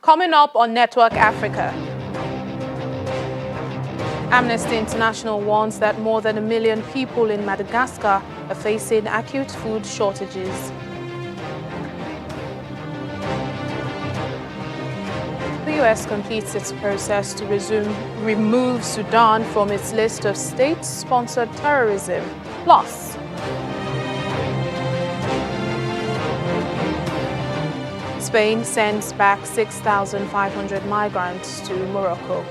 Coming up on Network Africa, Amnesty International warns that more than 1 million people in Madagascar are facing acute food shortages. The U.S. completes its process to remove Sudan from its list of state-sponsored terrorism. Plus, Spain sends back 6,500 migrants to Morocco.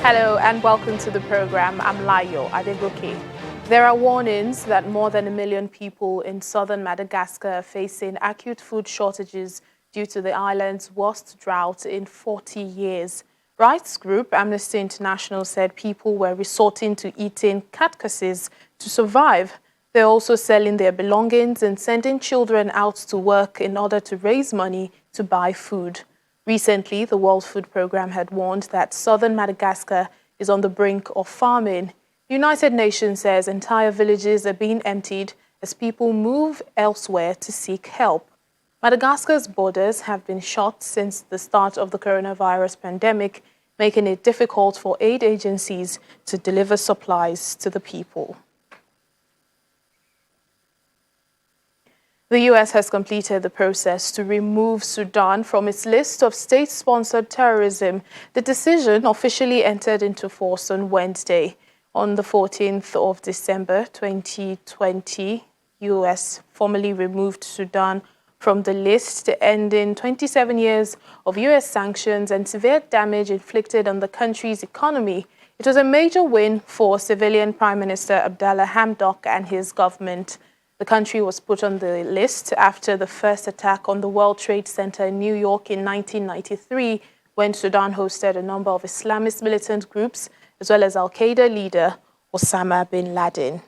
Hello and welcome to the program. I'm Layo Adegoke. There are warnings that more than 1 million people in southern Madagascar are facing acute food shortages due to the island's worst drought in 40 years. Rights group Amnesty International said people were resorting to eating carcasses to survive. They're also selling their belongings and sending children out to work in order to raise money to buy food. Recently, the World Food Programme had warned that southern Madagascar is on the brink of famine. The United Nations says entire villages are being emptied as people move elsewhere to seek help. Madagascar's borders have been shut since the start of the coronavirus pandemic, making it difficult for aid agencies to deliver supplies to the people. The U.S. has completed the process to remove Sudan from its list of state-sponsored terrorism. The decision officially entered into force on Wednesday. On the 14th of December 2020, U.S. formally removed Sudan from the list, ending 27 years of U.S. sanctions and severe damage inflicted on the country's economy. It was a major win for civilian Prime Minister Abdallah Hamdok and his government. The country was put on the list after the first attack on the World Trade Center in New York in 1993, when Sudan hosted a number of Islamist militant groups, as well as al-Qaeda leader Osama bin Laden.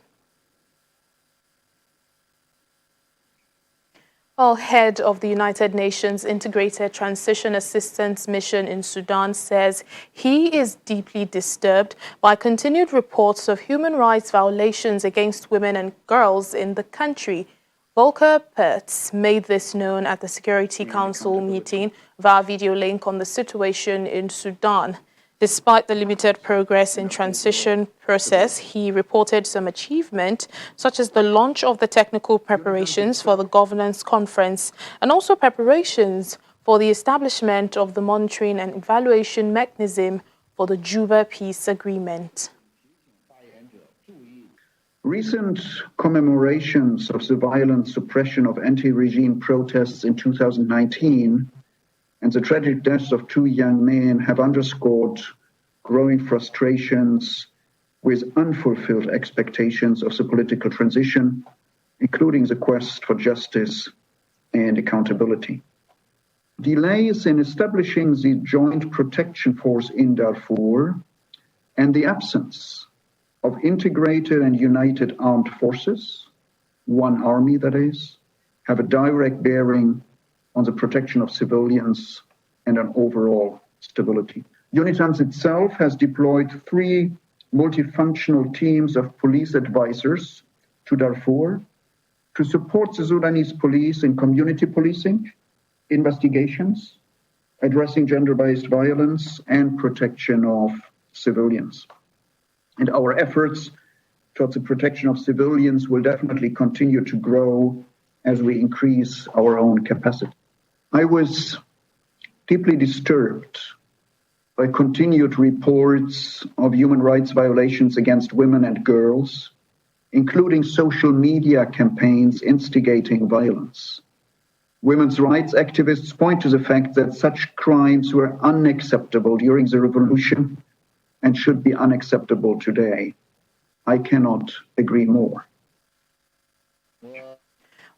Well, head of the United Nations Integrated Transition Assistance Mission in Sudan says he is deeply disturbed by continued reports of human rights violations against women and girls in the country. VOLKER PERTHES made this known at the Security Council meeting via video link on the situation in Sudan. Despite the limited progress in transition process, he reported some achievement, such as the launch of the technical preparations for the governance conference and also preparations for the establishment of the monitoring and evaluation mechanism for the Juba Peace Agreement. Recent commemorations of the violent suppression of anti-regime protests in 2019 and the tragic deaths of 2 young men have underscored growing frustrations with unfulfilled expectations of the political transition, including the quest for justice and accountability. Delays in establishing the Joint Protection Force in Darfur and the absence of integrated and united armed forces, one army that is, have a direct bearing on the protection of civilians and on overall stability. UNITAMS itself has deployed 3 multifunctional teams of police advisors to Darfur to support the Sudanese police in community policing, investigations, addressing gender-based violence, and protection of civilians. And our efforts towards the protection of civilians will definitely continue to grow as we increase our own capacity. I was deeply disturbed by continued reports of human rights violations against women and girls, including social media campaigns instigating violence. Women's rights activists point to the fact that such crimes were unacceptable during the revolution and should be unacceptable today. I cannot agree more.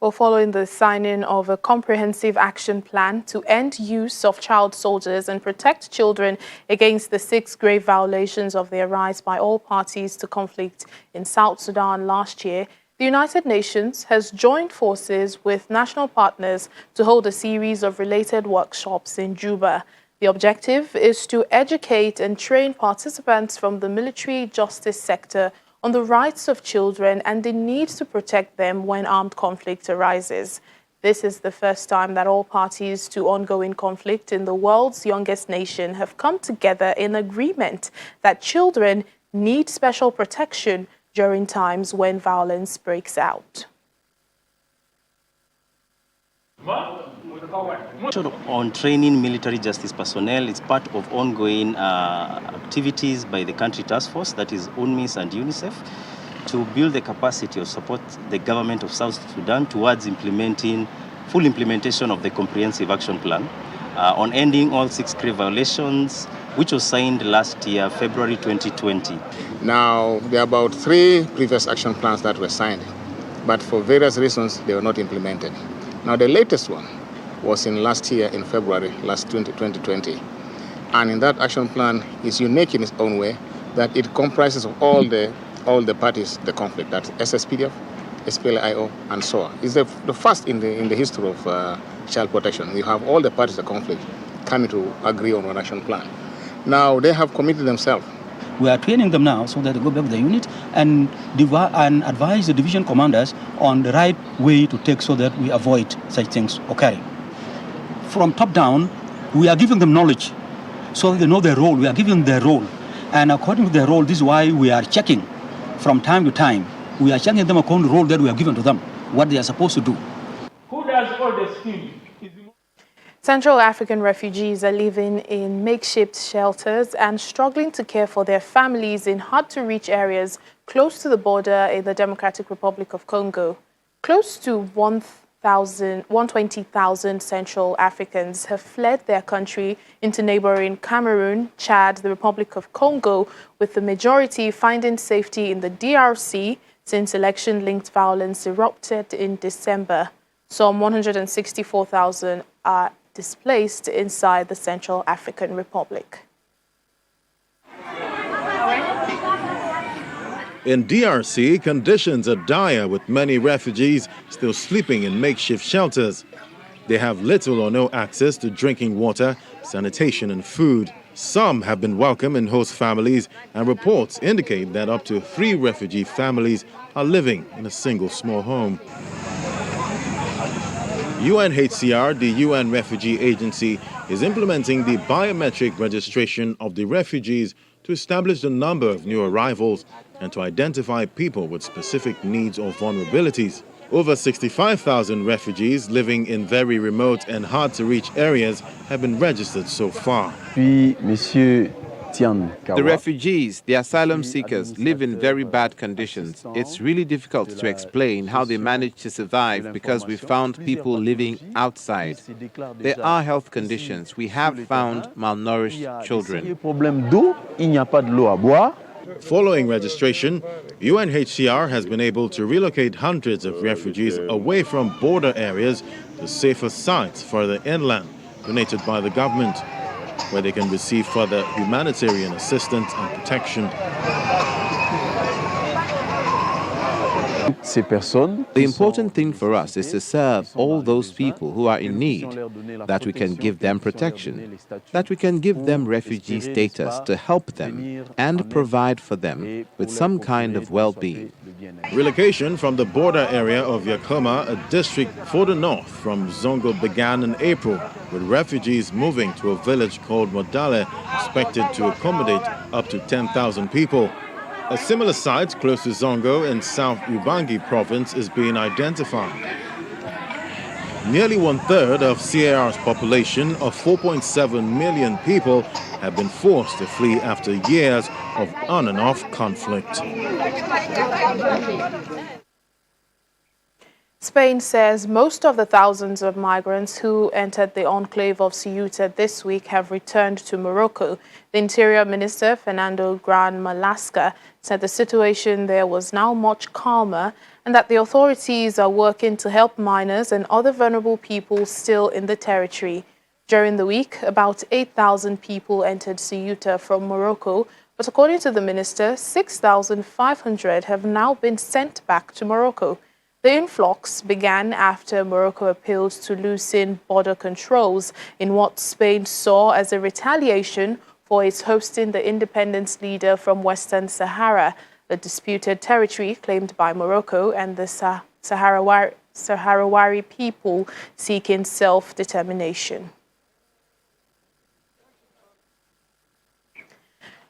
Well, following the signing of a comprehensive action plan to end use of child soldiers and protect children against the 6 grave violations of their rights by all parties to conflict in South Sudan last year, the United Nations has joined forces with national partners to hold a series of related workshops in Juba. The objective is to educate and train participants from the military justice sector on the rights of children and the need to protect them when armed conflict arises. This is the first time that all parties to ongoing conflict in the world's youngest nation have come together in agreement that children need special protection during times when violence breaks out. On training military justice personnel, it's part of ongoing activities by the country task force, that is UNMISS and UNICEF, to build the capacity or support the government of South Sudan towards full implementation of the comprehensive action plan on ending all 6 grave violations, which was signed last year, February 2020. Now, there are about 3 previous action plans that were signed, but for various reasons, they were not implemented. Now, the latest one was in last year in February, 2020. And in that action plan is unique in its own way, that it comprises of all the parties, the conflict, that's SSPDF, SPLIO, and so on. It's the first in the history of child protection. You have all the parties of the conflict coming to agree on one action plan. Now, they have committed themselves. We are training them now so that they go back to the unit and advise the division commanders on the right way to take so that we avoid such things occurring. From top down, we are giving them knowledge so that they know their role. We are giving them their role. And according to their role, this is why we are checking from time to time. We are checking them according to the role that we are given to them, what they are supposed to do. Who does all the scheming? Central African refugees are living in makeshift shelters and struggling to care for their families in hard-to-reach areas close to the border in the Democratic Republic of Congo. Close to 120,000 Central Africans have fled their country into neighboring Cameroon, Chad, the Republic of Congo, with the majority finding safety in the DRC since election-linked violence erupted in December. Some 164,000 are displaced inside the Central African Republic. In DRC, conditions are dire with many refugees still sleeping in makeshift shelters. They have little or no access to drinking water, sanitation and food. Some have been welcomed in host families, and reports indicate that up to 3 refugee families are living in a single small home. UNHCR, the UN Refugee Agency, is implementing the biometric registration of the refugees to establish the number of new arrivals and to identify people with specific needs or vulnerabilities. Over 65,000 refugees living in very remote and hard-to-reach areas have been registered so far. The refugees, the asylum seekers, live in very bad conditions. It's really difficult to explain how they manage to survive because we found people living outside. There are health conditions. We have found malnourished children. Following registration, UNHCR has been able to relocate hundreds of refugees away from border areas to safer sites further inland, donated by the government, where they can receive further humanitarian assistance and protection. The important thing for us is to serve all those people who are in need, that we can give them protection, that we can give them refugee status to help them and provide for them with some kind of well-being. Relocation from the border area of Yakoma, a district further north from Zongo, began in April, with refugees moving to a village called Modale, expected to accommodate up to 10,000 people. A similar site close to Zongo in South Ubangi province is being identified. Nearly 1/3 of CAR's population of 4.7 million people have been forced to flee after years of on and off conflict. Spain says most of the thousands of migrants who entered the enclave of Ceuta this week have returned to Morocco. The Interior Minister, Fernando Gran Malasca, said the situation there was now much calmer and that the authorities are working to help minors and other vulnerable people still in the territory. During the week, about 8,000 people entered Ceuta from Morocco, but according to the minister, 6,500 have now been sent back to Morocco. The influx began after Morocco appealed to loosen border controls in what Spain saw as a retaliation for its hosting the independence leader from Western Sahara, the disputed territory claimed by Morocco and the Sahrawi people seeking self-determination.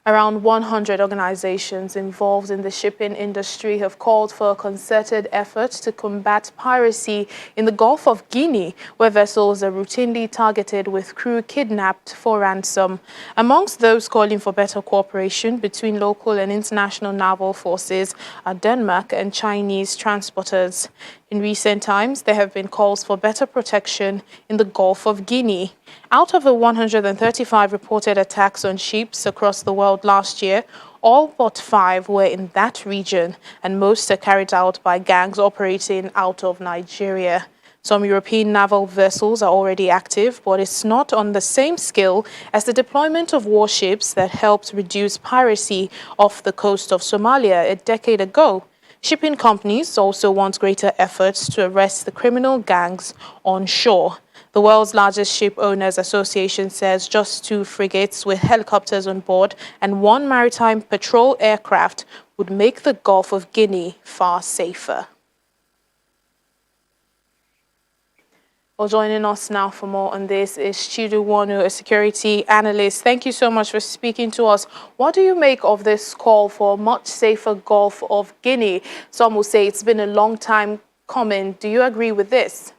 Around 100 organizations involved in the shipping industry have called for a concerted effort to combat piracy in the Gulf of Guinea, where vessels are routinely targeted with crew kidnapped for ransom. Amongst those calling for better cooperation between local and international naval forces are Denmark and Chinese transporters. In recent times, there have been calls for better protection in the Gulf of Guinea. Out of the 135 reported attacks on ships across the world last year, all but 5 were in that region, and most are carried out by gangs operating out of Nigeria. Some European naval vessels are already active, but it's not on the same scale as the deployment of warships that helped reduce piracy off the coast of Somalia a decade ago. Shipping companies also want greater efforts to arrest the criminal gangs on shore. The world's largest ship owners association says just 2 frigates with helicopters on board and 1 maritime patrol aircraft would make the Gulf of Guinea far safer. Well, joining us now for more on this is Chidu Wonu, a security analyst. Thank you so much for speaking to us. What do you make of this call for a much safer Gulf of Guinea? Some will say it's been a long time coming. Do you agree with this?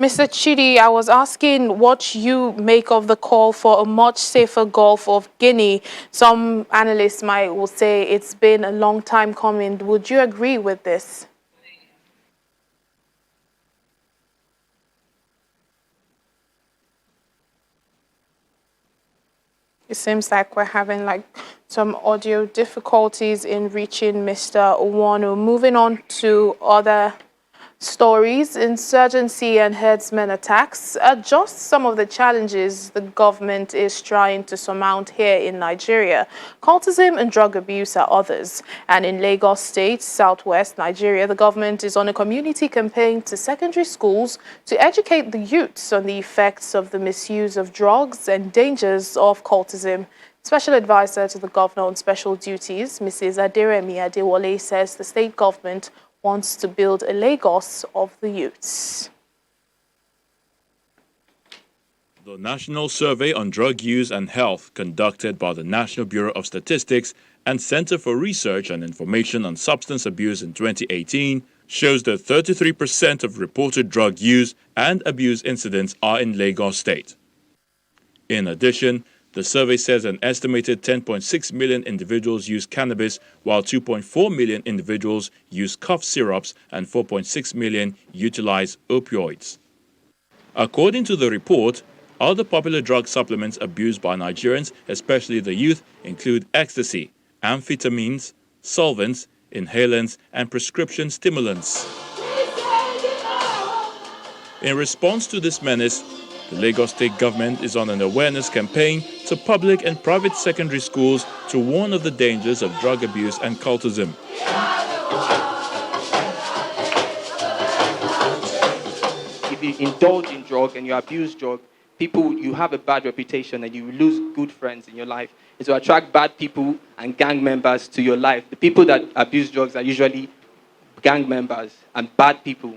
Mr. Chidi, I was asking what you make of the call for a much safer Gulf of Guinea. Some analysts will say it's been a long time coming. Would you agree with this? It seems like we're having some audio difficulties in reaching Mr. Wonu. Moving on to other stories, insurgency and herdsmen attacks are just some of the challenges the government is trying to surmount here in Nigeria. Cultism and drug abuse are others. And in Lagos State, southwest Nigeria, the government is on a community campaign to secondary schools to educate the youths on the effects of the misuse of drugs and dangers of cultism. Special advisor to the governor on special duties, Mrs. Aderemi Adewale, says the state government wants to build a Lagos of the youths. The National Survey on Drug Use and Health, conducted by the National Bureau of Statistics and Center for Research and Information on Substance Abuse in 2018, shows that 33% of reported drug use and abuse incidents are in Lagos State. In addition, the survey says an estimated 10.6 million individuals use cannabis, while 2.4 million individuals use cough syrups and 4.6 million utilize opioids. According to the report, other popular drug supplements abused by Nigerians, especially the youth, include ecstasy, amphetamines, solvents, inhalants, and prescription stimulants. In response to this menace, the Lagos State government is on an awareness campaign to public and private secondary schools to warn of the dangers of drug abuse and cultism. If you indulge in drug and you abuse drug, you have a bad reputation and you lose good friends in your life. It's to attract bad people and gang members to your life. The people that abuse drugs are usually gang members and bad people.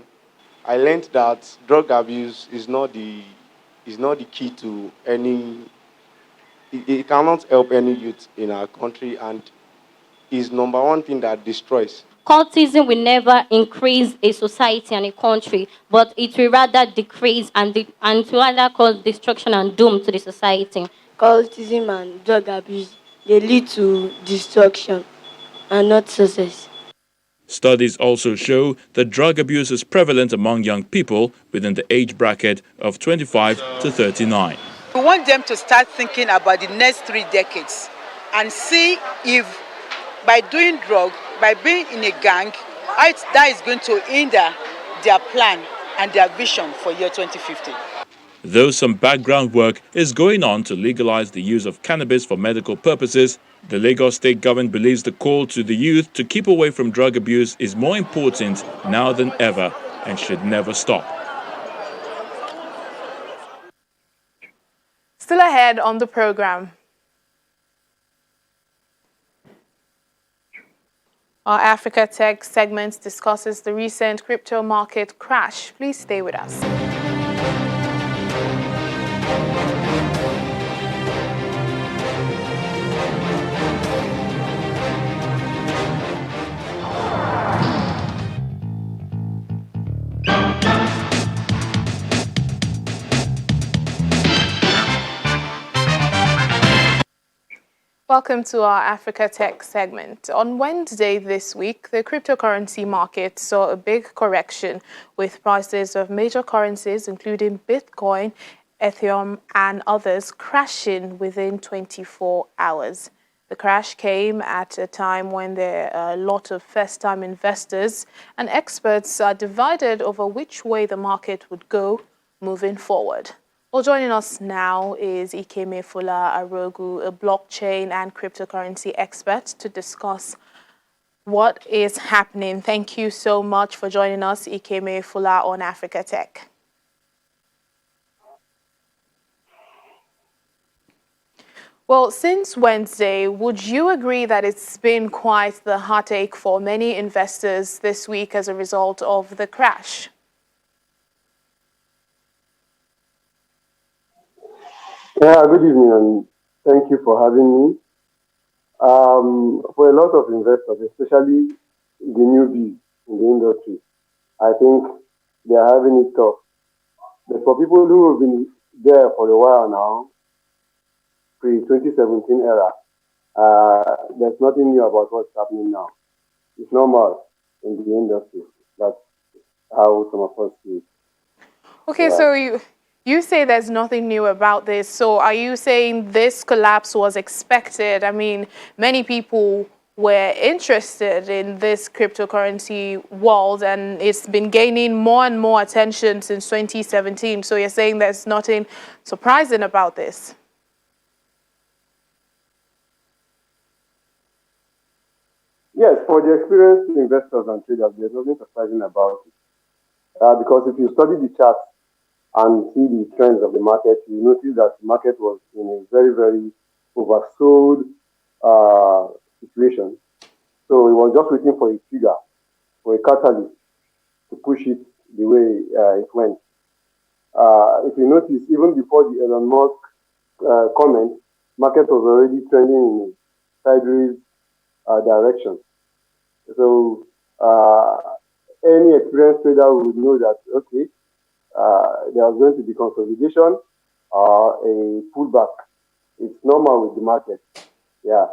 I learned that drug abuse is not the key to any. It cannot help any youth in our country, and is number one thing that destroys. Cultism will never increase a society and a country, but it will rather decrease and to rather cause destruction and doom to the society. Cultism and drug abuse, they lead to destruction and not success. Studies also show that drug abuse is prevalent among young people within the age bracket of 25 to 39. We want them to start thinking about the next 3 decades and see if by doing drugs, by being in a gang, that is going to hinder their plan and their vision for year 2050. Though some background work is going on to legalize the use of cannabis for medical purposes, the Lagos state government believes the call to the youth to keep away from drug abuse is more important now than ever and should never stop. Still ahead on the program. Our Africa Tech segment discusses the recent crypto market crash. Please stay with us. Welcome to our Africa Tech segment. On Wednesday this week, the cryptocurrency market saw a big correction with prices of major currencies, including Bitcoin, Ethereum, and others, crashing within 24 hours. The crash came at a time when there are a lot of first-time investors, and experts are divided over which way the market would go moving forward. Well, joining us now is Ikemefula Arogu, a blockchain and cryptocurrency expert, to discuss what is happening. Thank you so much for joining us, Ikemefula, on Africa Tech. Well, since Wednesday, would you agree that it's been quite the heartache for many investors this week as a result of the crash? Yeah, good evening, and thank you for having me. For a lot of investors, especially the newbies in the industry, I think they are having it tough. But for people who have been there for a while now, pre-2017 era, there's nothing new about what's happening now. It's normal in the industry. That's how some of us see it. Okay, so you say there's nothing new about this. So are you saying this collapse was expected? I mean, many people were interested in this cryptocurrency world, and it's been gaining more and more attention since 2017. So you're saying there's nothing surprising about this? Yes, for the experienced investors and traders, there's nothing surprising about it. Because if you study the charts and see the trends of the market, you notice that the market was in a very, very oversold situation. So it was just waiting for a trigger, for a catalyst to push it the way it went. If you notice, even before the Elon Musk comment, market was already trending in a sideways direction. So any experienced trader would know that, okay, there was going to be consolidation or a pullback. It's normal with the market. Yeah.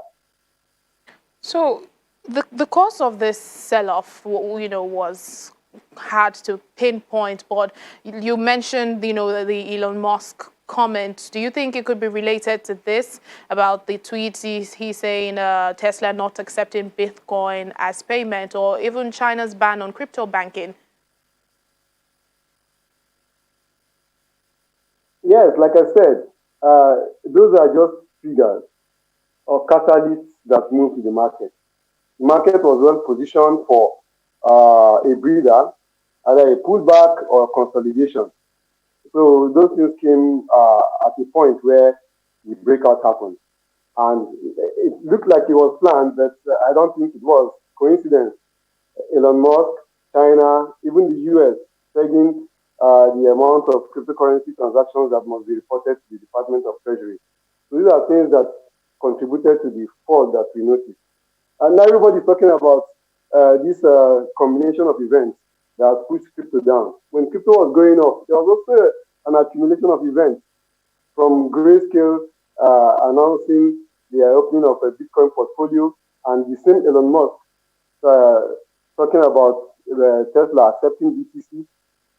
So the cause of this sell-off, was hard to pinpoint, but you mentioned, the Elon Musk comment. Do you think it could be related to this, about the tweets he's saying Tesla not accepting Bitcoin as payment, or even China's ban on crypto banking? Yes, like I said, those are just triggers or catalysts that move to the market. The market was well positioned for a breather, either a pullback or a consolidation. So those things came at a point where the breakout happened. And it looked like it was planned, but I don't think it was coincidence. Elon Musk, China, even the US, taking the amount of cryptocurrency transactions that must be reported to the Department of Treasury. So these are things that contributed to the fall that we noticed. And now everybody's talking about this combination of events that pushed crypto down. When crypto was going up, there was also an accumulation of events, from Grayscale announcing the opening of a Bitcoin portfolio, and the same Elon Musk talking about Tesla accepting BTC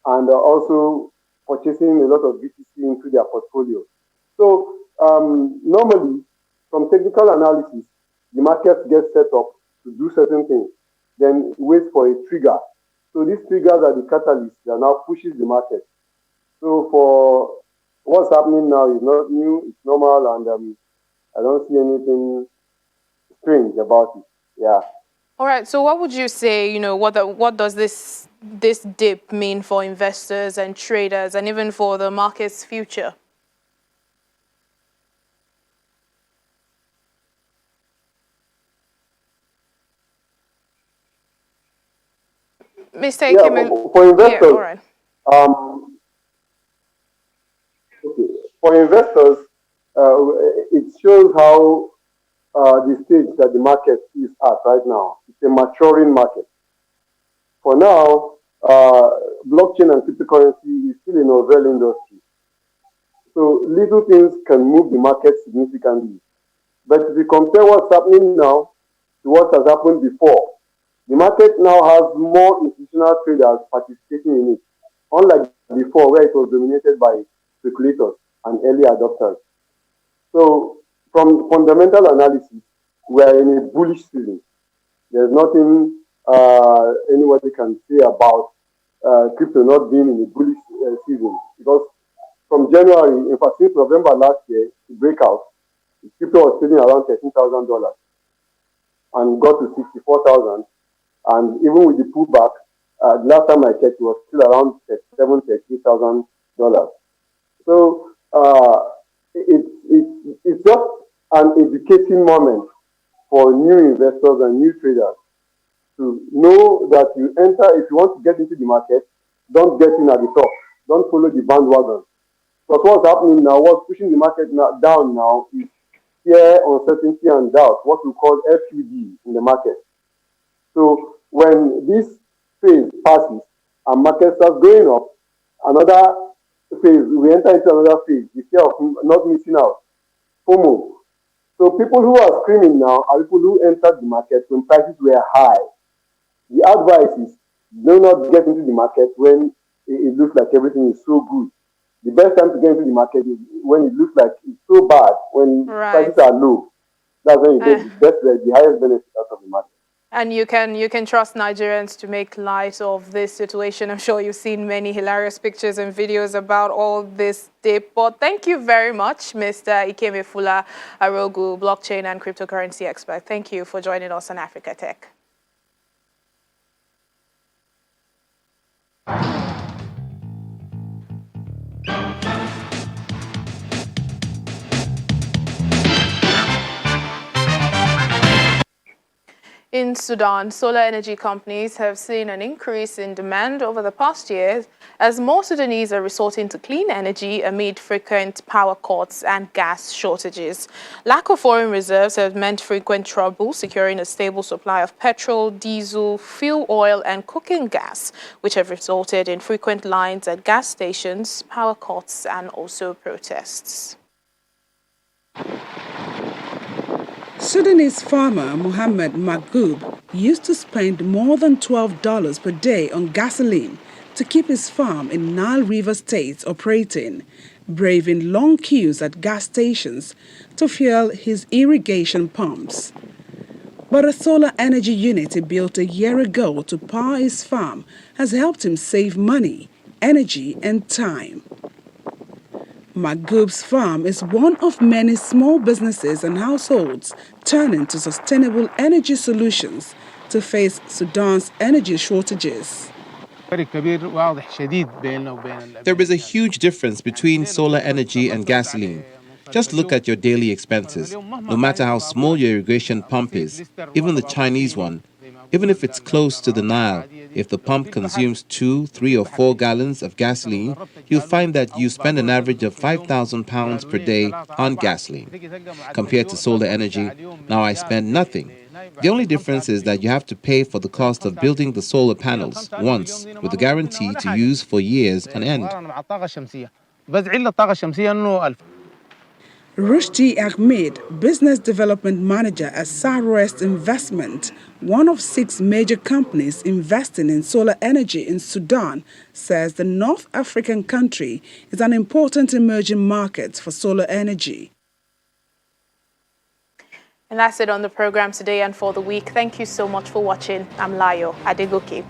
and also purchasing a lot of BTC into their portfolio. So normally, from technical analysis, the markets get set up to do certain things, then wait for a trigger. So these triggers are the catalysts that now pushes the market. So for what's happening now is not new, it's normal, and I don't see anything strange about it. Yeah. All right. So what would you say, what does this dip mean for investors and traders and even for the market's future? Mr. Ikeme, for investors, yeah, all right. Okay. For investors, it shows how the stage that the market is at right now. It's a maturing market. For now, blockchain and cryptocurrency is still a novel industry. So little things can move the market significantly. But if you compare what's happening now to what has happened before, the market now has more institutional traders participating in it, unlike before where it was dominated by speculators and early adopters. So from fundamental analysis, we are in a bullish season. There's nothing anybody can say about crypto not being in a bullish season, because from January, in fact, since November last year, the breakout, crypto was trading around $13,000 and got to 64,000. And even with the pullback, the last time I checked, it was still around $38,000. So it's just an educating moment for new investors and new traders to know that you enter, if you want to get into the market, don't get in at the top. Don't follow the bandwagon. Because what's happening now, what's pushing the market down now is fear, uncertainty, and doubt, what we call FUD in the market. So when this phase passes and market starts going up, another phase, we enter into another phase, the fear of not missing out, FOMO. So people who are screaming now are people who entered the market when prices were high. The advice is do not get into the market when it looks like everything is so good. The best time to get into the market is when it looks like it's so bad, when prices are low. That's when you get the highest benefit out of the market. And you can trust Nigerians to make light of this situation. I'm sure you've seen many hilarious pictures and videos about all this dip. But thank you very much, Mr. Ikeme Fula Arogu, blockchain and cryptocurrency expert. Thank you for joining us on Africa Tech. In Sudan, solar energy companies have seen an increase in demand over the past years as more Sudanese are resorting to clean energy amid frequent power cuts and gas shortages. Lack of foreign reserves has meant frequent trouble securing a stable supply of petrol, diesel, fuel oil, and cooking gas, which have resulted in frequent lines at gas stations, power cuts, and also protests. Sudanese farmer Mohammed Magoub used to spend more than $12 per day on gasoline to keep his farm in Nile River State operating, braving long queues at gas stations to fuel his irrigation pumps. But a solar energy unit he built a year ago to power his farm has helped him save money, energy, and time. Magoub's farm is one of many small businesses and households turning to sustainable energy solutions to face Sudan's energy shortages. There is a huge difference between solar energy and gasoline. Just look at your daily expenses. No matter how small your irrigation pump is, even the Chinese one, even if it's close to the Nile, if the pump consumes 2, 3, or 4 gallons of gasoline, you'll find that you spend an average of £5,000 per day on gasoline. Compared to solar energy, now I spend nothing. The only difference is that you have to pay for the cost of building the solar panels once, with a guarantee to use for years on end. Rushdie Ahmed, Business Development Manager at Southwest Investment, one of 6 major companies investing in solar energy in Sudan, says the North African country is an important emerging market for solar energy. And that's it on the program today and for the week. Thank you so much for watching. I'm Layo Adegoke.